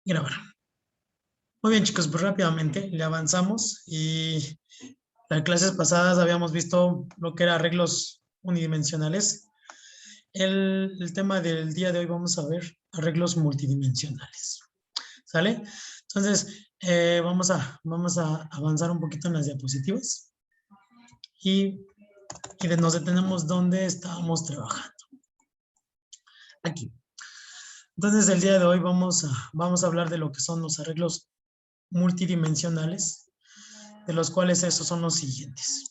Grabar. Muy bien, chicos, pues rápidamente le avanzamos y las clases pasadas habíamos visto lo que era arreglos unidimensionales. El tema del día de hoy vamos a ver arreglos multidimensionales. ¿Sale? Entonces, vamos a avanzar un poquito en las diapositivas y nos detenemos donde estábamos trabajando. Aquí. Entonces, el día de hoy vamos a hablar de lo que son los arreglos multidimensionales, de los cuales esos son los siguientes.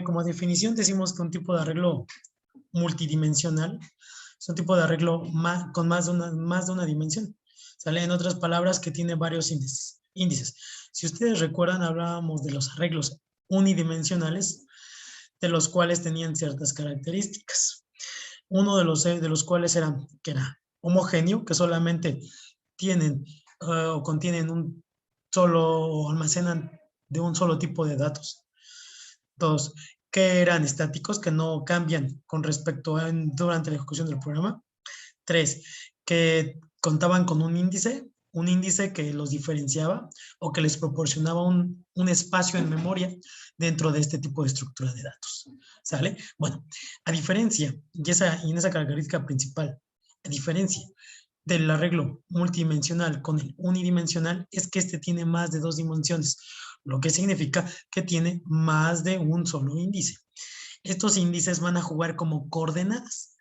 Como definición decimos que un tipo de arreglo multidimensional es un tipo de arreglo con más de una dimensión. ¿Sale? En otras palabras, que tiene varios índices. Si ustedes recuerdan, hablábamos de los arreglos unidimensionales, de los cuales tenían ciertas características. Uno de los cuales era homogéneo, que solamente tienen o contienen un solo, o almacenan de un solo tipo de datos. Dos, que eran estáticos, que no cambian con respecto durante la ejecución del programa. Tres, que contaban con un índice que los diferenciaba o que les proporcionaba un espacio en memoria dentro de este tipo de estructura de datos. ¿Sale? Bueno, a diferencia, y en esa característica principal, a diferencia del arreglo multidimensional con el unidimensional, es que este tiene más de dos dimensiones, lo que significa que tiene más de un solo índice. Estos índices van a jugar como coordenadas.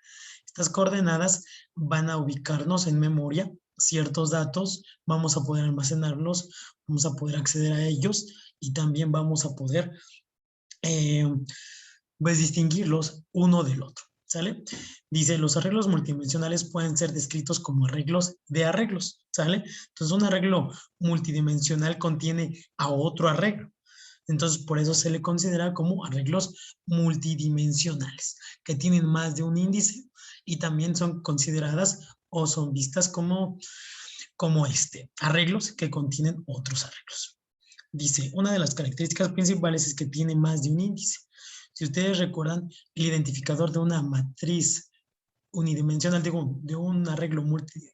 Estas coordenadas van a ubicarnos en memoria ciertos datos, vamos a poder almacenarlos, vamos a poder acceder a ellos y también vamos a poder pues distinguirlos uno del otro. ¿Sale? Dice, los arreglos multidimensionales pueden ser descritos como arreglos de arreglos, ¿sale? Entonces, un arreglo multidimensional contiene a otro arreglo. Entonces, por eso se le considera como arreglos multidimensionales, que tienen más de un índice y también son consideradas o son vistas como arreglos que contienen otros arreglos. Dice, una de las características principales es que tiene más de un índice. Si ustedes recuerdan, el identificador de una matriz unidimensional, de un arreglo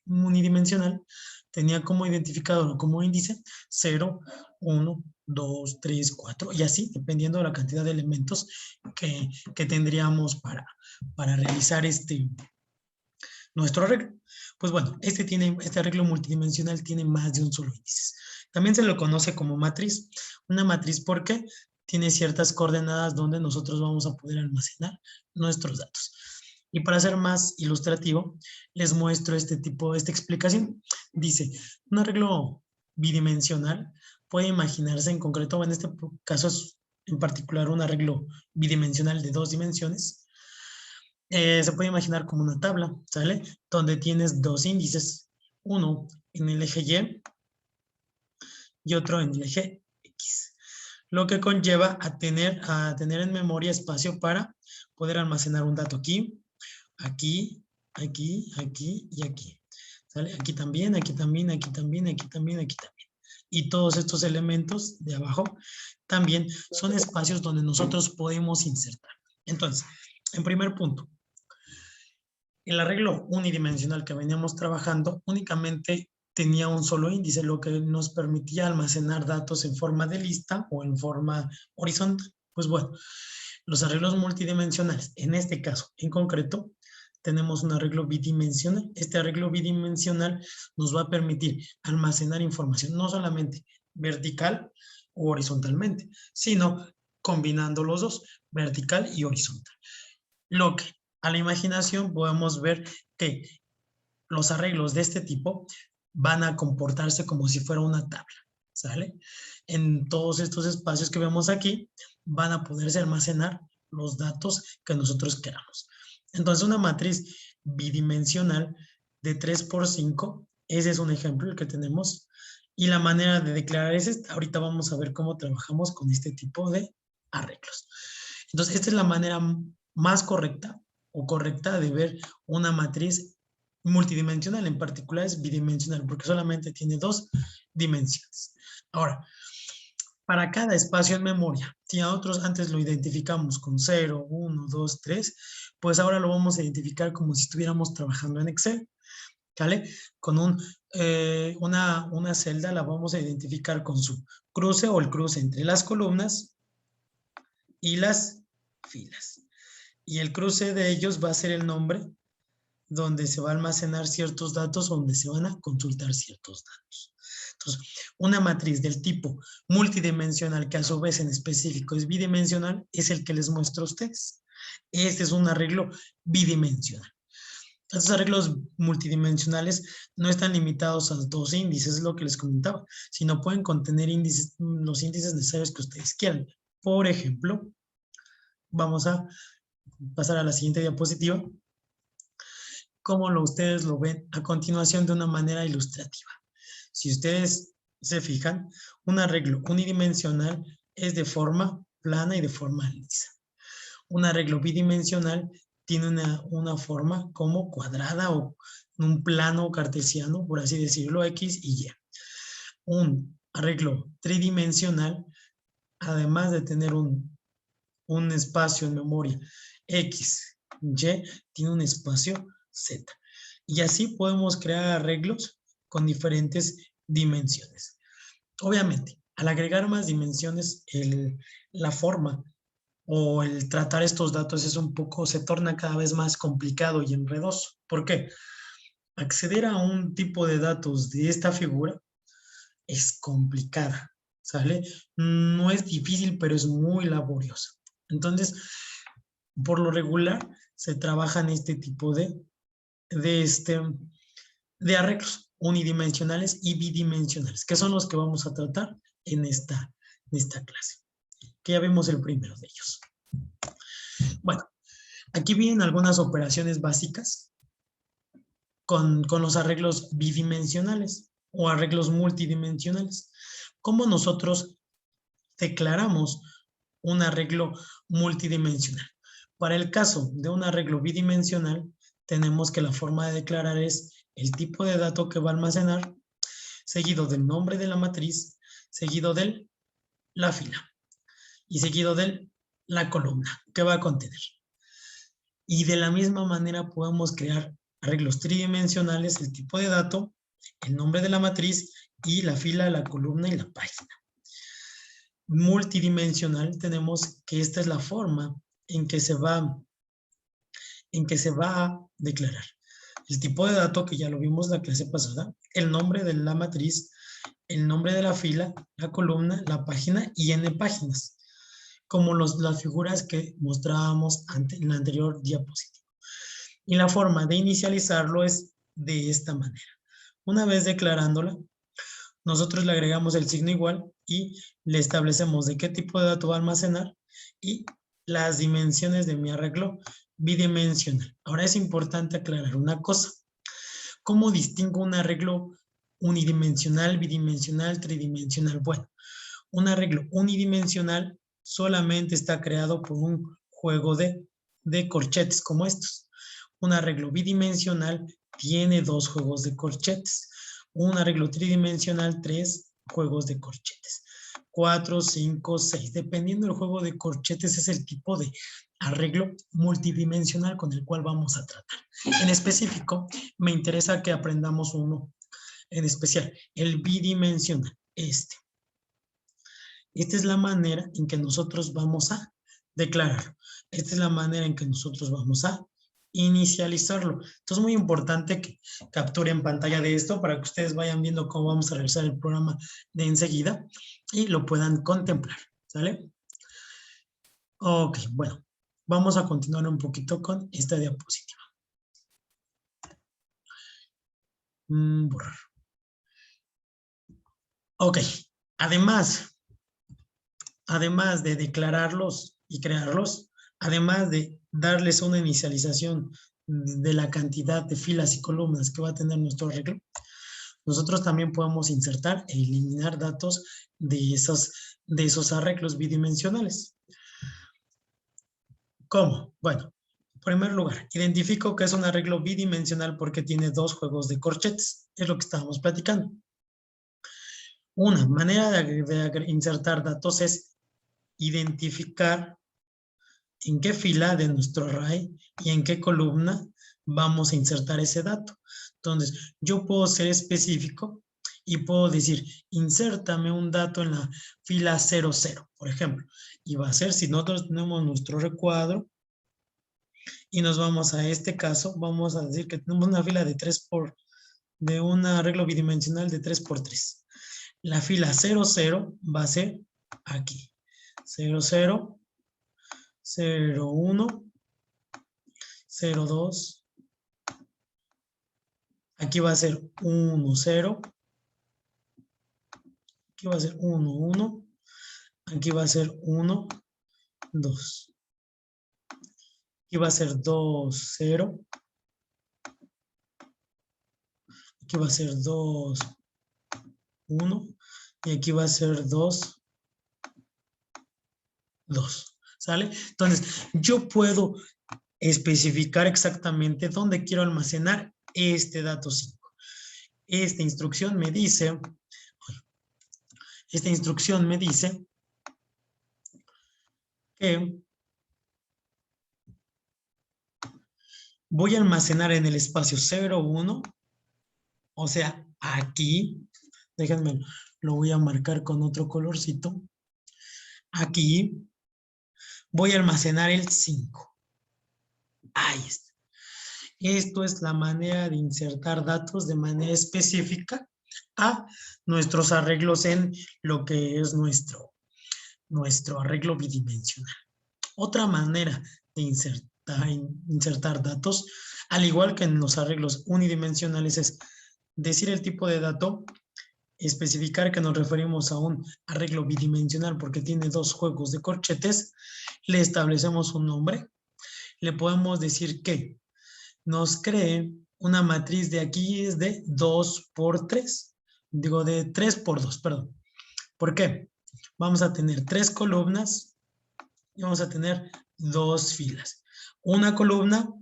unidimensional, tenía como identificador o como índice 0, 1, 2, 3, 4 y así, dependiendo de la cantidad de elementos que tendríamos para realizar nuestro arreglo. Pues bueno, este arreglo multidimensional tiene más de un solo índice. También se lo conoce como matriz. Una matriz porque tiene ciertas coordenadas donde nosotros vamos a poder almacenar nuestros datos. Y para ser más ilustrativo, les muestro esta explicación. Dice, un arreglo bidimensional puede imaginarse en concreto, en este caso es en particular un arreglo bidimensional de dos dimensiones. Se puede imaginar como una tabla, ¿sale? Donde tienes dos índices, uno en el eje y otro en el eje X. Lo que conlleva a tener en memoria espacio para poder almacenar un dato aquí, aquí, aquí, aquí y aquí. ¿Sale? Aquí también, aquí también, aquí también, aquí también, aquí también. Y todos estos elementos de abajo también son espacios donde nosotros podemos insertar. Entonces, en primer punto, el arreglo unidimensional que veníamos trabajando únicamente tenía un solo índice, lo que nos permitía almacenar datos en forma de lista o en forma horizontal. Pues bueno, los arreglos multidimensionales, en este caso en concreto, tenemos un arreglo bidimensional. Este arreglo bidimensional nos va a permitir almacenar información no solamente vertical o horizontalmente, sino combinando los dos, vertical y horizontal. Lo que a la imaginación podemos ver que los arreglos de este tipo van a comportarse como si fuera una tabla, ¿sale? En todos estos espacios que vemos aquí van a poderse almacenar los datos que nosotros queramos. Entonces, una matriz bidimensional de 3 por 5, ese es un ejemplo el que tenemos, y la manera de declarar es esta. Ahorita vamos a ver cómo trabajamos con este tipo de arreglos. Entonces, esta es la manera más correcta o correcta de ver una matriz multidimensional, en particular es bidimensional, porque solamente tiene dos dimensiones. Ahora, para cada espacio en memoria, si a nosotros antes lo identificamos con 0, 1, 2, 3, pues ahora lo vamos a identificar como si estuviéramos trabajando en Excel. ¿vale? Con una celda la vamos a identificar con su cruce o el cruce entre las columnas y las filas. Y el cruce de ellos va a ser el nombre donde se va a almacenar ciertos datos, donde se van a consultar ciertos datos. Entonces, una matriz del tipo multidimensional, que a su vez en específico es bidimensional, es el que les muestro a ustedes. Este es un arreglo bidimensional. Estos arreglos multidimensionales no están limitados a 2 índices, es lo que les comentaba, sino pueden contener índices, los índices necesarios que ustedes quieran. Por ejemplo, vamos a pasar a la siguiente diapositiva, como ustedes lo ven a continuación de una manera ilustrativa. Si ustedes se fijan, un arreglo unidimensional es de forma plana y de forma lisa. Un arreglo bidimensional tiene una forma como cuadrada o un plano cartesiano, por así decirlo, X y Y. Un arreglo tridimensional, además de tener un espacio en memoria X, Y, tiene un espacio Z. Y así podemos crear arreglos con diferentes dimensiones. Obviamente, al agregar más dimensiones, la forma o el tratar estos datos se torna cada vez más complicado y enredoso. ¿Por qué? Acceder a un tipo de datos de esta figura es complicada, ¿sale? No es difícil, pero es muy laboriosa. Entonces, por lo regular, se trabaja en este tipo de arreglos unidimensionales y bidimensionales, que son los que vamos a tratar en esta clase, que ya vimos el primero de ellos. Bueno, aquí vienen algunas operaciones básicas con los arreglos bidimensionales o arreglos multidimensionales. ¿Cómo nosotros declaramos un arreglo multidimensional? Para el caso de un arreglo bidimensional, tenemos que la forma de declarar es el tipo de dato que va a almacenar, seguido del nombre de la matriz, seguido de la fila y seguido de la columna que va a contener. Y de la misma manera podemos crear arreglos tridimensionales, el tipo de dato, el nombre de la matriz y la fila, la columna y la página. Multidimensional tenemos que esta es la forma en que se va a declarar el tipo de dato, que ya lo vimos en la clase pasada, el nombre de la matriz, el nombre de la fila, la columna, la página y n páginas, como las figuras que mostrábamos en la anterior diapositiva. Y la forma de inicializarlo es de esta manera. Una vez declarándola, nosotros le agregamos el signo igual y le establecemos de qué tipo de dato va a almacenar y las dimensiones de mi arreglo bidimensional. Ahora es importante aclarar una cosa. ¿Cómo distingo un arreglo unidimensional, bidimensional, tridimensional? Bueno, un arreglo unidimensional solamente está creado por un juego de corchetes como estos. Un arreglo bidimensional tiene 2 juegos de corchetes. Un arreglo tridimensional, 3 juegos de corchetes. 4, 5, 6. Dependiendo del juego de corchetes es el tipo de arreglo multidimensional con el cual vamos a tratar. En específico, me interesa que aprendamos uno en especial, el bidimensional, Esta es la manera en que nosotros vamos a declararlo. Esta es la manera en que nosotros vamos a inicializarlo. Entonces es muy importante que capturen pantalla de esto para que ustedes vayan viendo cómo vamos a realizar el programa de enseguida y lo puedan contemplar, ¿sale? Ok, bueno, vamos a continuar un poquito con esta diapositiva. Borrar. Ok, además de declararlos y crearlos, además de darles una inicialización de la cantidad de filas y columnas que va a tener nuestro arreglo, nosotros también podemos insertar e eliminar datos de esos arreglos bidimensionales. ¿Cómo? Bueno, en primer lugar, identifico que es un arreglo bidimensional porque tiene 2 juegos de corchetes. Es lo que estábamos platicando. Una manera de insertar datos es identificar en qué fila de nuestro array y en qué columna vamos a insertar ese dato. Entonces, yo puedo ser específico y puedo decir, insértame un dato en la fila 00, por ejemplo. Y va a ser, si nosotros tenemos nuestro recuadro y nos vamos a este caso, vamos a decir que tenemos una fila de un arreglo bidimensional de 3×3. La fila 00 va a ser aquí. 00, 01, 02. Aquí va a ser 1, 0. Aquí va a ser 1, 1. Aquí va a ser 1, 2. Aquí va a ser 2, 0. Aquí va a ser 2, 1. Y aquí va a ser 2, 2. ¿Sale? Entonces, yo puedo especificar exactamente dónde quiero almacenar este dato 5. Esta instrucción me dice que voy a almacenar en el espacio 01, o sea, aquí, déjenme, lo voy a marcar con otro colorcito. Aquí voy a almacenar el 5. Ahí está. Esto es la manera de insertar datos de manera específica a nuestros arreglos en lo que es nuestro arreglo bidimensional. Otra manera de insertar datos, al igual que en los arreglos unidimensionales, es decir el tipo de dato, especificar que nos referimos a un arreglo bidimensional porque tiene dos juegos de corchetes, le establecemos un nombre, le podemos decir que nos cree una matriz de aquí es de 2×3, digo de 3×2, perdón. ¿Por qué? Vamos a tener 3 columnas y vamos a tener 2 filas. Una columna,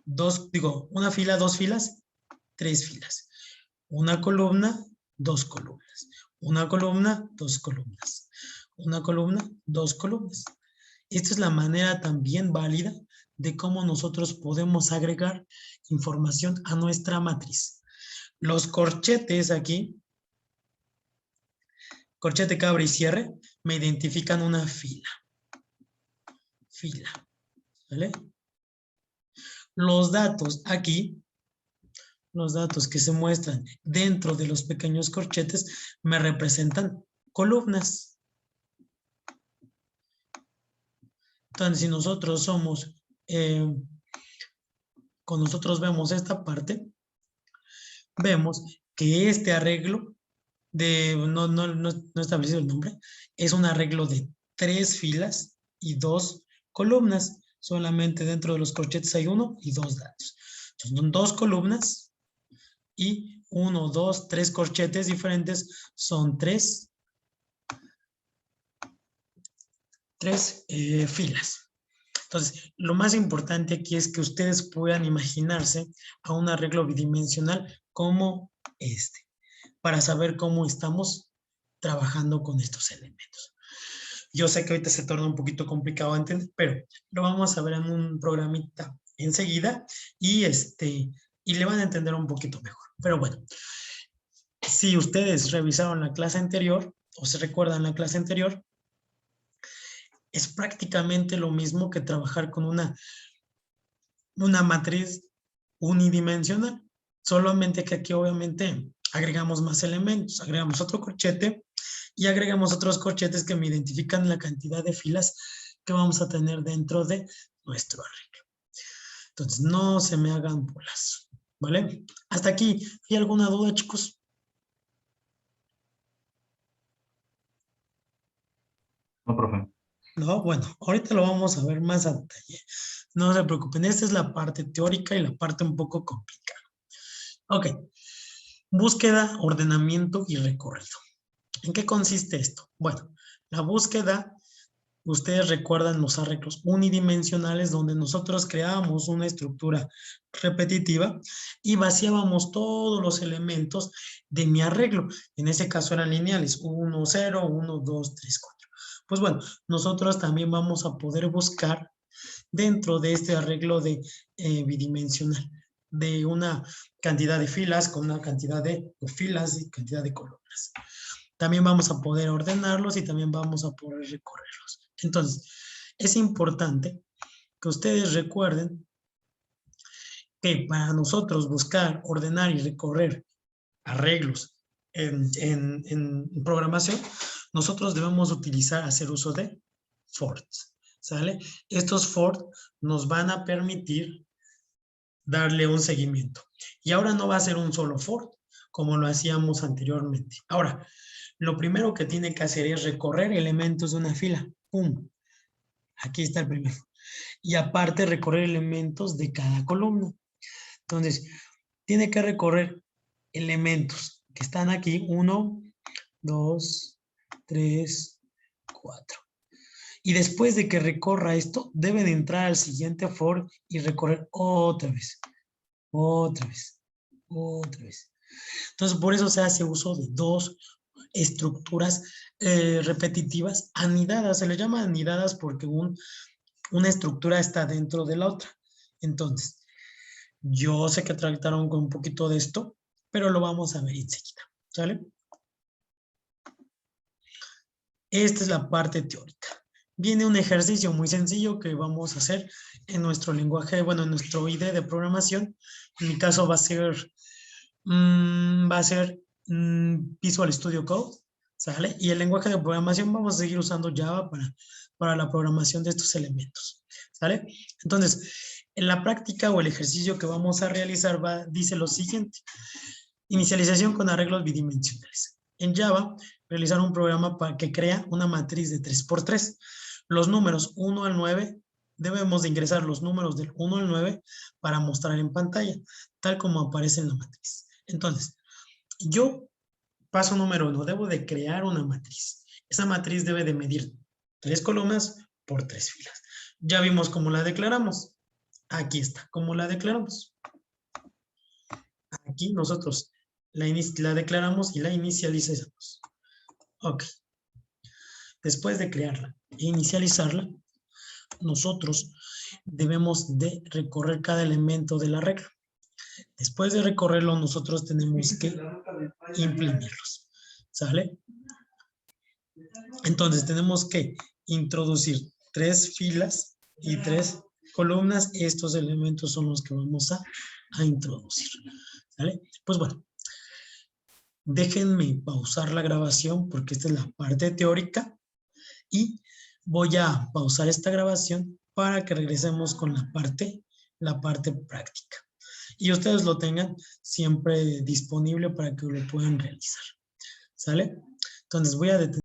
una fila, 2 filas, 3 filas. Una columna, 2 columnas. Una columna, 2 columnas. Una columna, 2 columnas. Esta es la manera también válida de cómo nosotros podemos agregar información a nuestra matriz. Los corchetes aquí, corchete que abre y cierre, me identifican una fila. ¿Vale? Los datos aquí, los datos que se muestran dentro de los pequeños corchetes, me representan columnas. Entonces, si nosotros cuando nosotros vemos esta parte, vemos que este arreglo no establecido el nombre, es un arreglo de 3 filas y 2 columnas. Solamente dentro de los corchetes hay 1 y 2 datos. Entonces, son 2 columnas y 1, 2, 3 corchetes diferentes. Son 3 filas. Entonces, lo más importante aquí es que ustedes puedan imaginarse a un arreglo bidimensional como este, para saber cómo estamos trabajando con estos elementos. Yo sé que ahorita se torna un poquito complicado a entender, pero lo vamos a ver en un programita enseguida y le van a entender un poquito mejor. Pero bueno, si ustedes revisaron la clase anterior o se recuerdan la clase anterior, es prácticamente lo mismo que trabajar con una matriz unidimensional, solamente que aquí obviamente agregamos más elementos, agregamos otro corchete y agregamos otros corchetes que me identifican la cantidad de filas que vamos a tener dentro de nuestro arreglo. Entonces, no se me hagan bolas, ¿vale? Hasta aquí, ¿hay alguna duda, chicos? No, profe. No, bueno, ahorita lo vamos a ver más a detalle. No se preocupen, esta es la parte teórica y la parte un poco complicada. Ok, búsqueda, ordenamiento y recorrido. ¿En qué consiste esto? Bueno, la búsqueda, ustedes recuerdan los arreglos unidimensionales donde nosotros creábamos una estructura repetitiva y vaciábamos todos los elementos de mi arreglo. En ese caso eran lineales, 1, 0, 1, 2, 3, 4. Pues bueno, nosotros también vamos a poder buscar dentro de este arreglo bidimensional. de una cantidad de filas con una cantidad de filas y cantidad de columnas. También vamos a poder ordenarlos y también vamos a poder recorrerlos. Entonces, es importante que ustedes recuerden que para nosotros buscar, ordenar y recorrer arreglos en programación, nosotros debemos hacer uso de for's, ¿sale? Estos for nos van a permitir darle un seguimiento. Y ahora no va a ser un solo for, como lo hacíamos anteriormente. Ahora, lo primero que tiene que hacer es recorrer elementos de una fila. ¡Pum! Aquí está el primero. Y aparte recorrer elementos de cada columna. Entonces, tiene que recorrer elementos que están aquí. 1, 2, 3, 4. Y después de que recorra esto, debe de entrar al siguiente for y recorrer otra vez. Otra vez. Otra vez. Entonces, por eso se hace uso de dos estructuras repetitivas anidadas. Se le llama anidadas porque una estructura está dentro de la otra. Entonces, yo sé que trataron con un poquito de esto, pero lo vamos a ver enseguida. ¿Sale? Esta es la parte teórica. Viene un ejercicio muy sencillo que vamos a hacer en nuestro lenguaje, bueno, en nuestro IDE de programación. En mi caso va a ser Visual Studio Code, ¿sale? Y el lenguaje de programación vamos a seguir usando Java para la programación de estos elementos, ¿sale? Entonces, en la práctica o el ejercicio que vamos a realizar dice lo siguiente. Inicialización con arreglos bidimensionales. En Java, realizar un programa que crea una matriz de 3×3. Los números 1 al 9, debemos de ingresar los números del 1 al 9 para mostrar en pantalla, tal como aparece en la matriz. Entonces, yo, paso número 1, debo de crear una matriz. Esa matriz debe de medir 3 columnas por 3 filas. Ya vimos cómo la declaramos. Aquí está, cómo la declaramos. Aquí nosotros la declaramos y la inicializamos. Ok. Después de crearla e inicializarla, nosotros debemos de recorrer cada elemento del arreglo. Después de recorrerlo, nosotros tenemos que imprimirlos. ¿Sale? Entonces, tenemos que introducir 3 filas y 3 columnas. Estos elementos son los que vamos a introducir. ¿Sale? Pues bueno, déjenme pausar la grabación porque esta es la parte teórica y voy a pausar esta grabación para que regresemos con la parte práctica. Y ustedes lo tengan siempre disponible para que lo puedan realizar. ¿Sale? Entonces voy a detener.